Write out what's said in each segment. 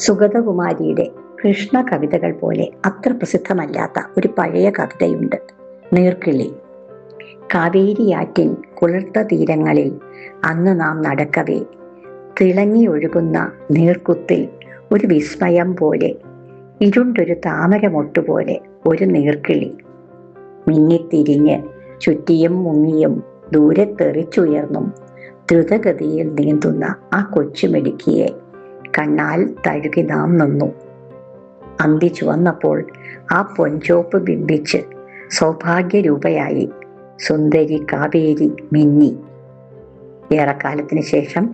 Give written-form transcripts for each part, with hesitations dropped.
സുഗതകുമാരിയുടെ കൃഷ്ണ കവിതകൾ പോലെ അത്ര പ്രസിദ്ധമല്ലാത്ത ഒരു പഴയ കവിതയുണ്ട്, നീർക്കിളി. കാവേരിയാറ്റിൻ കുളിർത്ത തീരങ്ങളിൽ അന്ന് നാം നടക്കവേ തിളങ്ങി ഒഴുകുന്ന നീർക്കുത്തിൽ ഒരു വിസ്മയം പോലെ, ഇരുണ്ടൊരു താമരമൊട്ടുപോലെ ഒരു നീർക്കിളി മിന്നിത്തിരിഞ്ഞ് ചുറ്റിയും മുങ്ങിയും ദൂരെ തെറിച്ചുയർന്നും ദ്രുതഗതിയിൽ നീന്തുന്ന ആ കൊച്ചുമിടുക്കിയെ കണ്ണാൽ തഴുകി നാം നിന്നു. അന്തി ചുവന്നപ്പോൾ ആ പൊൻചോപ്പ് ബിംബിച്ച് സൗഭാഗ്യരൂപയായി സുന്ദരി കാവേരി മിന്നി. ഏറെക്കാലത്തിന് ശേഷം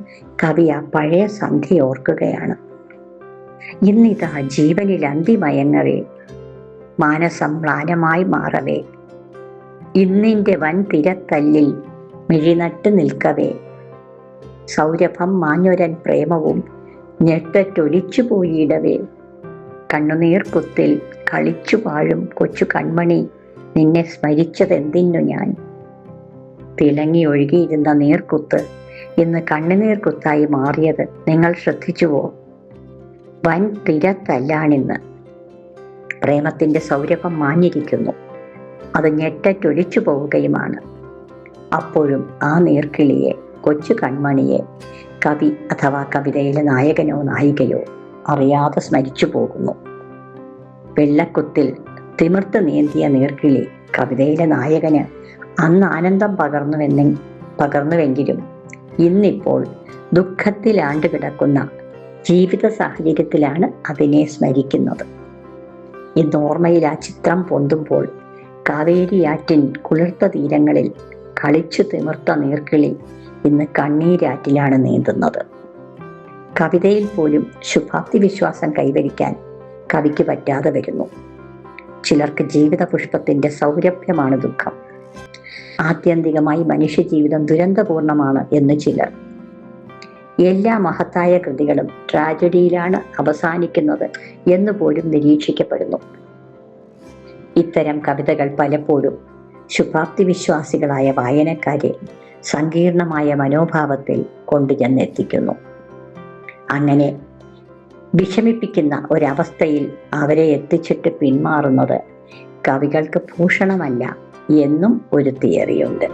കവി ആ പഴയ സന്ധ്യ ഓർക്കുകയാണ്. ഇന്നിതാ ജീവനിൽ അന്തിമയങ്ങവേ, മാനസം മ്ലാനമായി മാറവേ, ഇന്നിൻ്റെ വൻ തിരത്തല്ലിൽ മിഴിനട്ട് നിൽക്കവേ, സൗരഭം മാഞ്ഞൊരൻ പ്രേമവും ഞെട്ടറ്റൊലിച്ചു പോയിടവേ, കണ്ണുനീർ കുത്തിൽ കളിച്ചു പാഴും കൊച്ചു കൺമണി നിന്നെ സ്മരിച്ചതെന്തിനു ഞാൻ. തിളങ്ങി ഒഴുകിയിരുന്ന നീർക്കുത്ത് ഇന്ന് കണ്ണുനീർ കുത്തായി മാറിയത് നിങ്ങൾ ശ്രദ്ധിച്ചുവോ? വൻ തിരത്തല്ലാണിന്ന്. പ്രേമത്തിൻ്റെ സൗരഭം മാഞ്ഞിരിക്കുന്നു, അത് ഞെട്ടറ്റൊലിച്ചു പോവുകയുമാണ്. അപ്പോഴും ആ നീർക്കിളിയെ, കൊച്ചു കൺമണിയെ കവി അഥവാ കവിതയിലെ നായകനോ നായികയോ അറിയാതെ സ്മരിച്ചു പോകുന്നു. വെള്ളക്കുത്തിൽ തിമിർത്ത് നീന്തിയ നീർക്കിളി കവിതയിലെ നായകന് അന്ന് ആനന്ദം പകർന്നുവെങ്കിലും ഇന്നിപ്പോൾ ദുഃഖത്തിലാണ്ട് കിടക്കുന്ന ജീവിത സാഹചര്യത്തിലാണ് അതിനെ സ്മരിക്കുന്നത്. ഇന്ന് ഓർമ്മയിൽ ആ ചിത്രം പൊന്തുമ്പോൾ കാവേരിയാറ്റിൻ കുളിർത്ത തീരങ്ങളിൽ കളിച്ചു തിമിർത്ത നീർക്കിളി ഇന്ന് കണ്ണീരാറ്റിലാണ് നീന്തുന്നത്. കവിതയിൽ പോലും ശുഭാപ്തി വിശ്വാസം കൈവരിക്കാൻ കവിക്ക് പറ്റാതെ വരുന്നു. ചിലർക്ക് ജീവിത പുഷ്പത്തിന്റെ സൗരഭ്യമാണ് ദുഃഖം. ആത്യന്തികമായി മനുഷ്യജീവിതം ദുരന്തപൂർണമാണ് എന്ന് ചിലർ. എല്ലാ മഹത്തായ കൃതികളും ട്രാജഡിയിലാണ് അവസാനിക്കുന്നത് എന്ന് പോലും നിരീക്ഷിക്കപ്പെടുന്നു. ഇത്തരം കവിതകൾ പലപ്പോഴും ശുഭാപ്തി വിശ്വാസികളായ വായനക്കാരെ സങ്കീർണമായ മനോഭാവത്തിൽ കൊണ്ടുചെന്നെത്തിക്കുന്നു. അങ്ങനെ വിഷമിപ്പിക്കുന്ന ഒരവസ്ഥയിൽ അവരെ എത്തിച്ചിട്ട് പിന്മാറുന്നത് കവികൾക്ക് ഭൂഷണമല്ല എന്നും ഒരു തിയറിയുണ്ട്.